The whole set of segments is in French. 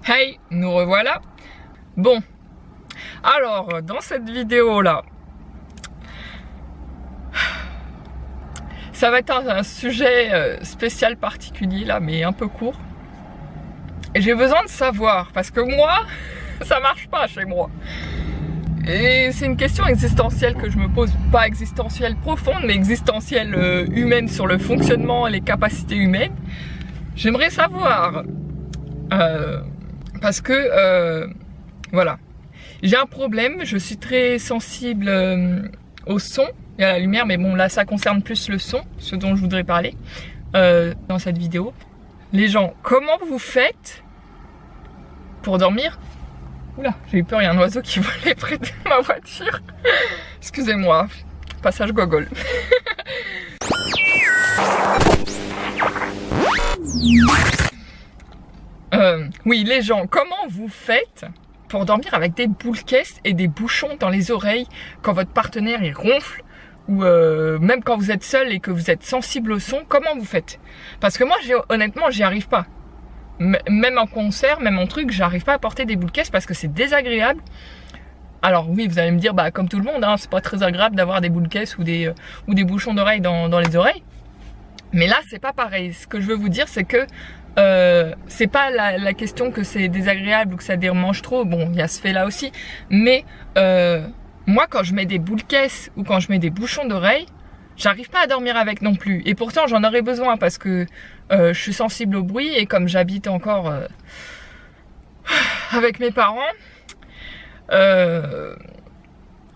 Hey, nous revoilà. Bon, alors dans cette vidéo là, ça va être un sujet spécial particulier là, mais un peu court. Et j'ai besoin de savoir, parce que moi, ça marche pas chez moi. Et c'est une question existentielle que je me pose, pas existentielle profonde, mais existentielle humaine sur le fonctionnement et les capacités humaines. J'aimerais savoir, parce que, voilà, j'ai un problème, je suis très sensible au son et à la lumière, mais bon là ça concerne plus le son, ce dont je voudrais parler dans cette vidéo. Les gens, comment vous faites pour dormir? Oula, j'ai eu peur, il y a un oiseau qui volait près de ma voiture. Excusez-moi, passage gogol. Oui, les gens, comment vous faites pour dormir avec des boules caisses et des bouchons dans les oreilles quand votre partenaire il ronfle ou même quand vous êtes seul et que vous êtes sensible au son? Comment vous faites? Parce que moi, honnêtement, j'y arrive pas. Même en concert, même en truc, j'arrive pas à porter des boules caisses parce que c'est désagréable. Alors oui, vous allez me dire, bah comme tout le monde, hein, c'est pas très agréable d'avoir des boules caisses ou des bouchons d'oreilles dans les oreilles. Mais là, c'est pas pareil. Ce que je veux vous dire, c'est que c'est pas la question que c'est désagréable ou que ça dérange trop. Bon, il y a ce fait là aussi. Mais moi, quand je mets des boules caisses ou quand je mets des bouchons d'oreilles, j'arrive pas à dormir avec non plus. Et pourtant, j'en aurais besoin parce que je suis sensible au bruit et comme j'habite encore avec mes parents,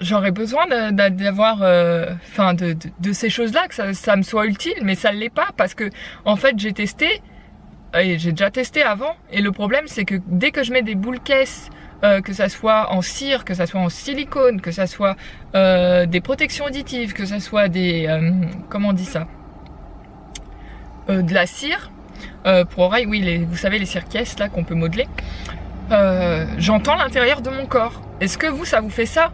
j'aurais besoin d'avoir, de ces choses-là, que ça me soit utile, mais ça ne l'est pas parce que en fait, j'ai testé et j'ai déjà testé avant. Et le problème, c'est que dès que je mets des boules caisses, que ça soit en cire, que ça soit en silicone, que ça soit des protections auditives, que ça soit des comment on dit ça, de la cire pour oreille, oui, vous savez les cires caisses là qu'on peut modeler. J'entends l'intérieur de mon corps. Est-ce que vous, ça vous fait ça?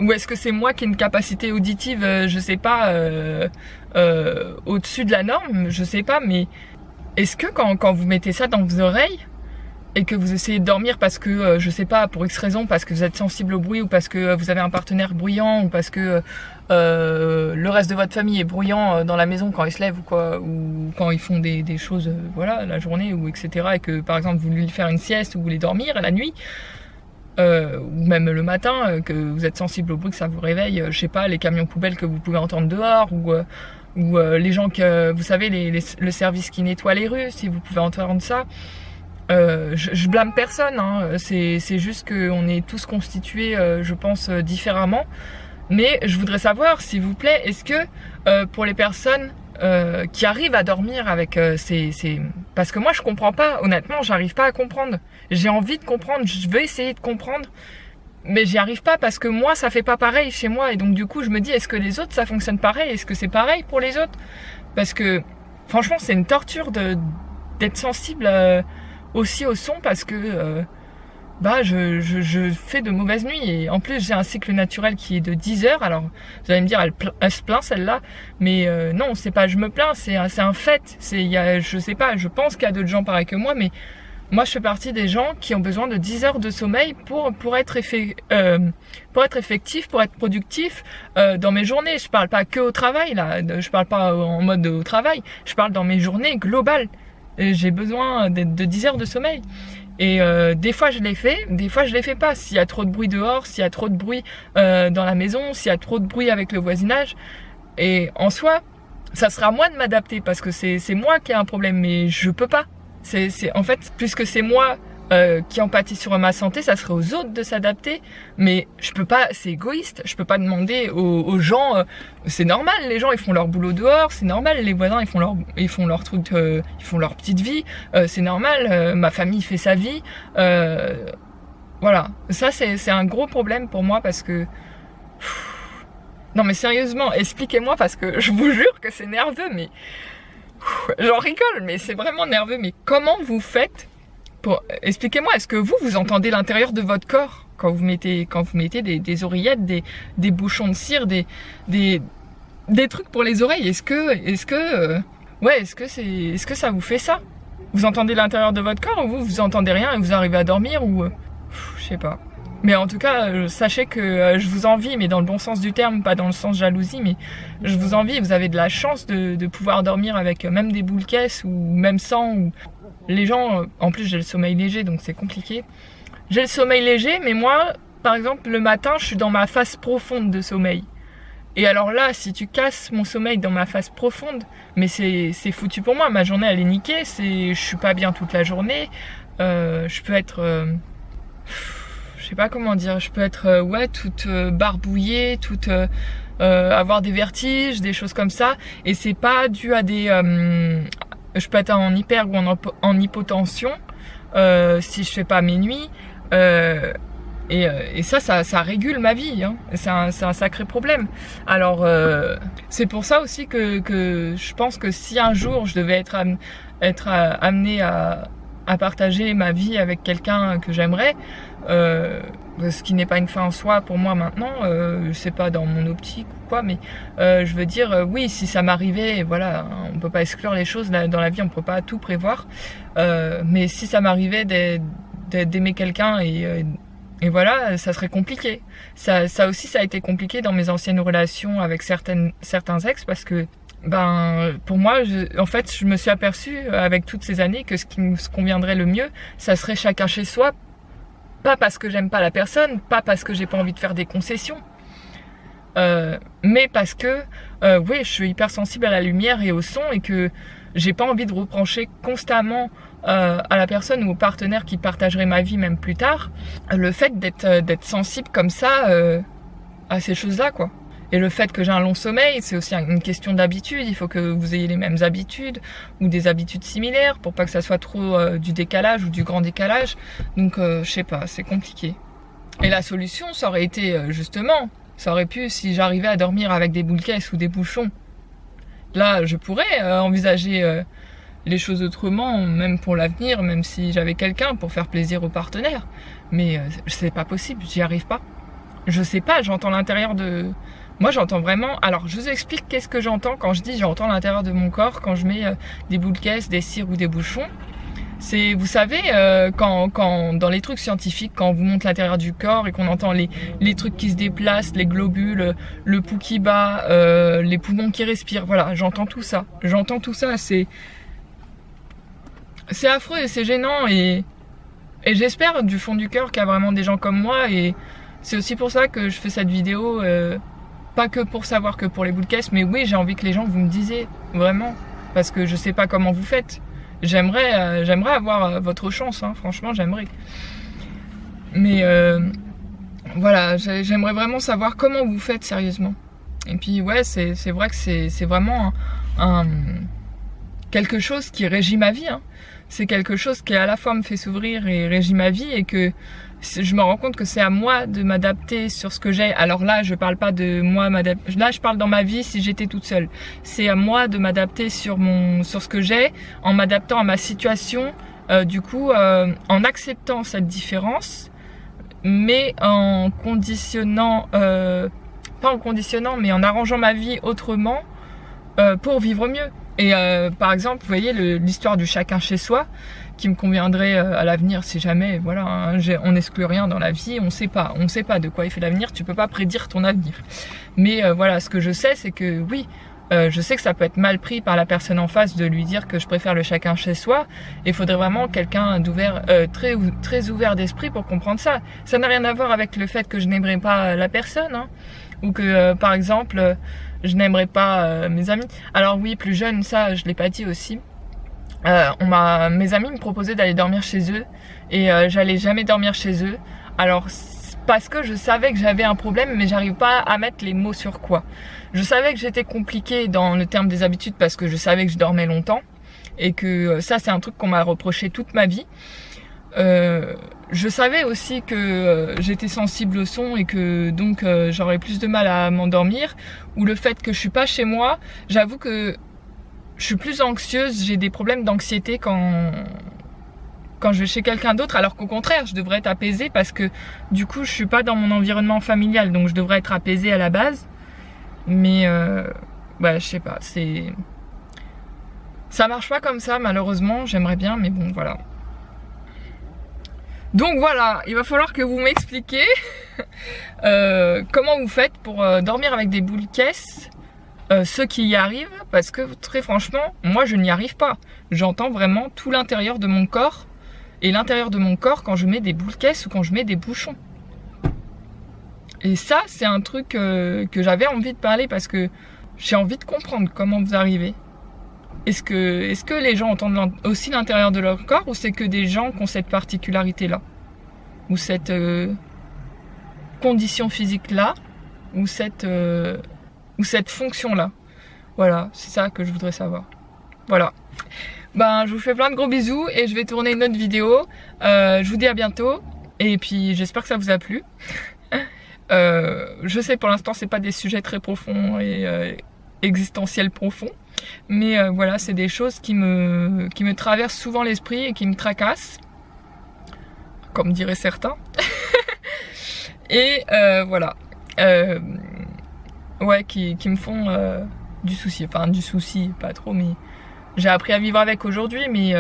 Ou est-ce que c'est moi qui ai une capacité auditive, je sais pas, au-dessus de la norme, je sais pas, mais est-ce que quand vous mettez ça dans vos oreilles et que vous essayez de dormir parce que, je sais pas, pour X raison, parce que vous êtes sensible au bruit ou parce que vous avez un partenaire bruyant ou parce que le reste de votre famille est bruyant dans la maison quand ils se lèvent ou quoi, ou quand ils font des choses, voilà, la journée ou etc. et que par exemple vous voulez faire une sieste ou vous voulez dormir la nuit, ou même le matin, que vous êtes sensible au bruit, que ça vous réveille, je sais pas, les camions poubelles que vous pouvez entendre dehors ou les gens que, vous savez, le service qui nettoie les rues, si vous pouvez entendre ça. Je blâme personne, hein. C'est juste qu'on est tous constitués, je pense, différemment. Mais je voudrais savoir, s'il vous plaît, est-ce que pour les personnes qui arrivent à dormir avec parce que moi je comprends pas, honnêtement, j'arrive pas à comprendre. J'ai envie de comprendre, je veux essayer de comprendre, mais j'y arrive pas parce que moi ça fait pas pareil chez moi. Et donc du coup je me dis, est-ce que les autres ça fonctionne pareil? Est-ce que c'est pareil pour les autres? Parce que franchement c'est une torture d'être sensible aussi au son parce que je fais de mauvaises nuits et en plus j'ai un cycle naturel qui est de 10 heures. Alors vous allez me dire elle se plaint celle-là, mais non, c'est pas je me plains, c'est un fait. Je sais pas, je pense qu'il y a d'autres gens pareils que moi, mais moi je fais partie des gens qui ont besoin de 10 heures de sommeil pour être effectif, pour être productif dans mes journées. Je parle pas que au travail là, je parle pas en mode au travail, je parle dans mes journées globales. J'ai besoin de 10 heures de sommeil. Et des fois je les fais, des fois je les fais pas. S'il y a trop de bruit dehors, s'il y a trop de bruit dans la maison, s'il y a trop de bruit avec le voisinage. Et en soi, ça sera à moi de m'adapter parce que c'est moi qui ai un problème, mais je peux pas. En fait, puisque c'est moi qui empathie sur ma santé, ça serait aux autres de s'adapter, mais je peux pas, c'est égoïste, je peux pas demander aux gens, c'est normal, les gens ils font leur boulot dehors, c'est normal, les voisins ils font leur truc, ils font leur petite vie, c'est normal, ma famille fait sa vie, voilà, ça c'est un gros problème pour moi parce que, non mais sérieusement, expliquez-moi parce que je vous jure que c'est nerveux, mais j'en rigole, mais c'est vraiment nerveux, mais comment vous faites? Expliquez-moi, est-ce que vous entendez l'intérieur de votre corps quand vous mettez des oreillettes, des bouchons de cire, des trucs pour les oreilles? Est-ce que ça vous fait ça? vous entendez l'intérieur de votre corps, ou vous entendez rien et vous arrivez à dormir, ou je sais pas. Mais en tout cas, sachez que je vous envie, mais dans le bon sens du terme, pas dans le sens jalousie, mais je vous envie, vous avez de la chance de pouvoir dormir avec même des boules caisses, ou même sans, ou les gens, en plus j'ai le sommeil léger, donc c'est compliqué. J'ai le sommeil léger, mais moi, par exemple, le matin, je suis dans ma phase profonde de sommeil. Et alors là, si tu casses mon sommeil dans ma phase profonde, mais c'est foutu pour moi, ma journée elle est niquée, je suis pas bien toute la journée, je peux être... je sais pas comment dire, je peux être ouais, toute barbouillée, toute avoir des vertiges, des choses comme ça, et c'est pas dû à des je peux être en hyper ou en hypotension si je fais pas mes nuits, et ça régule ma vie, hein. C'est un sacré problème. Alors c'est pour ça aussi que je pense que si un jour je devais être amenée à partager ma vie avec quelqu'un que j'aimerais, ce qui n'est pas une fin en soi pour moi maintenant, c'est pas dans mon optique ou quoi, mais je veux dire, oui, si ça m'arrivait, voilà, on peut pas exclure les choses dans la vie, on peut pas tout prévoir, mais si ça m'arrivait d'aimer quelqu'un et voilà, ça serait compliqué. Ça aussi, ça a été compliqué dans mes anciennes relations avec certains ex, parce que pour moi, en fait, je me suis aperçue avec toutes ces années que ce qui me conviendrait le mieux, ça serait chacun chez soi. Pas parce que j'aime pas la personne, pas parce que j'ai pas envie de faire des concessions, mais parce que oui, je suis hyper sensible à la lumière et au son, et que j'ai pas envie de reprocher constamment à la personne ou au partenaire qui partagerait ma vie même plus tard, le fait d'être sensible comme ça à ces choses-là, quoi. Et le fait que j'ai un long sommeil, c'est aussi une question d'habitude. Il faut que vous ayez les mêmes habitudes ou des habitudes similaires pour pas que ça soit trop du décalage ou du grand décalage. Donc je sais pas, c'est compliqué. Et la solution, ça aurait été justement, ça aurait pu, si j'arrivais à dormir avec des boules caisses ou des bouchons, là je pourrais envisager les choses autrement, même pour l'avenir, même si j'avais quelqu'un pour faire plaisir au partenaire. Mais c'est pas possible, j'y arrive pas. Je sais pas, j'entends l'intérieur de... Moi j'entends vraiment... Alors je vous explique qu'est-ce que j'entends quand je dis j'entends l'intérieur de mon corps quand je mets des boules caisses, des cires ou des bouchons. C'est, vous savez, quand dans les trucs scientifiques, quand on vous montre l'intérieur du corps et qu'on entend les trucs qui se déplacent, les globules, le pouls qui bat, les poumons qui respirent, voilà, j'entends tout ça. J'entends tout ça, c'est affreux et c'est gênant, et j'espère du fond du cœur qu'il y a vraiment des gens comme moi, et c'est aussi pour ça que je fais cette vidéo, pas que pour savoir que pour les boules caisses, mais oui, j'ai envie que les gens vous me disiez, vraiment, parce que je sais pas comment vous faites. J'aimerais avoir votre chance, hein, franchement, j'aimerais. Mais voilà, j'aimerais vraiment savoir comment vous faites sérieusement. Et puis ouais, c'est vrai que c'est vraiment quelque chose qui régit ma vie, hein. C'est quelque chose qui à la fois me fait s'ouvrir et régit ma vie, et que je me rends compte que c'est à moi de m'adapter sur ce que j'ai. Alors là, je parle pas de moi m'adapter. Là, je parle dans ma vie si j'étais toute seule. C'est à moi de m'adapter sur ce que j'ai, en m'adaptant à ma situation. Du coup, en acceptant cette différence, mais en conditionnant, pas en conditionnant, mais en arrangeant ma vie autrement pour vivre mieux. Et par exemple, vous voyez l'histoire du chacun chez soi, qui me conviendrait à l'avenir si jamais, voilà, hein, on n'exclut rien dans la vie, on sait pas de quoi il fait l'avenir, tu peux pas prédire ton avenir. Mais voilà, ce que je sais, c'est que oui, je sais que ça peut être mal pris par la personne en face de lui dire que je préfère le chacun chez soi, et il faudrait vraiment quelqu'un d'ouvert, très ouvert d'esprit pour comprendre ça. Ça n'a rien à voir avec le fait que je n'aimerais pas la personne, hein, ou que par exemple je n'aimerais pas mes amis. Alors oui, plus jeune, ça je l'ai pas dit aussi, mes amis me proposaient d'aller dormir chez eux, et j'allais jamais dormir chez eux. Alors parce que je savais que j'avais un problème, mais j'arrive pas à mettre les mots sur quoi. Je savais que j'étais compliquée dans le terme des habitudes, parce que je savais que je dormais longtemps, et que ça c'est un truc qu'on m'a reproché toute ma vie. Je savais aussi que j'étais sensible au son, et que donc j'aurais plus de mal à m'endormir, ou le fait que je suis pas chez moi. J'avoue que je suis plus anxieuse, j'ai des problèmes d'anxiété quand je vais chez quelqu'un d'autre, alors qu'au contraire je devrais être apaisée, parce que du coup je suis pas dans mon environnement familial, donc je devrais être apaisée à la base. Mais ouais, je sais pas, Ça marche pas comme ça malheureusement, j'aimerais bien mais bon voilà. Donc voilà, il va falloir que vous m'expliquiez comment vous faites pour dormir avec des boules caisses, ceux qui y arrivent, parce que très franchement, moi je n'y arrive pas. J'entends vraiment tout l'intérieur de mon corps, et l'intérieur de mon corps quand je mets des boules caisses ou quand je mets des bouchons. Et ça, c'est un truc que j'avais envie de parler parce que j'ai envie de comprendre comment vous arrivez. Est-ce que les gens entendent aussi l'intérieur de leur corps ou c'est que des gens qui ont cette particularité-là? Ou cette condition physique-là? Ou cette fonction-là? Voilà, c'est ça que je voudrais savoir. Voilà. Ben, je vous fais plein de gros bisous et je vais tourner une autre vidéo. Je vous dis à bientôt et puis j'espère que ça vous a plu. Je sais pour l'instant c'est pas des sujets très profonds et existentiels profonds. Mais voilà, c'est des choses qui me traversent souvent l'esprit et qui me tracassent, comme diraient certains. Et voilà, ouais, qui me font du souci, enfin du souci, pas trop, mais j'ai appris à vivre avec aujourd'hui, mais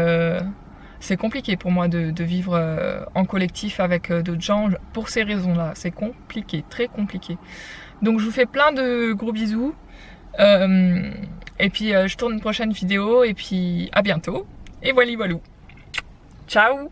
c'est compliqué pour moi de vivre en collectif avec d'autres gens pour ces raisons-là. C'est compliqué, très compliqué. Donc je vous fais plein de gros bisous. Et puis je tourne une prochaine vidéo et puis à bientôt et voilà. Ciao.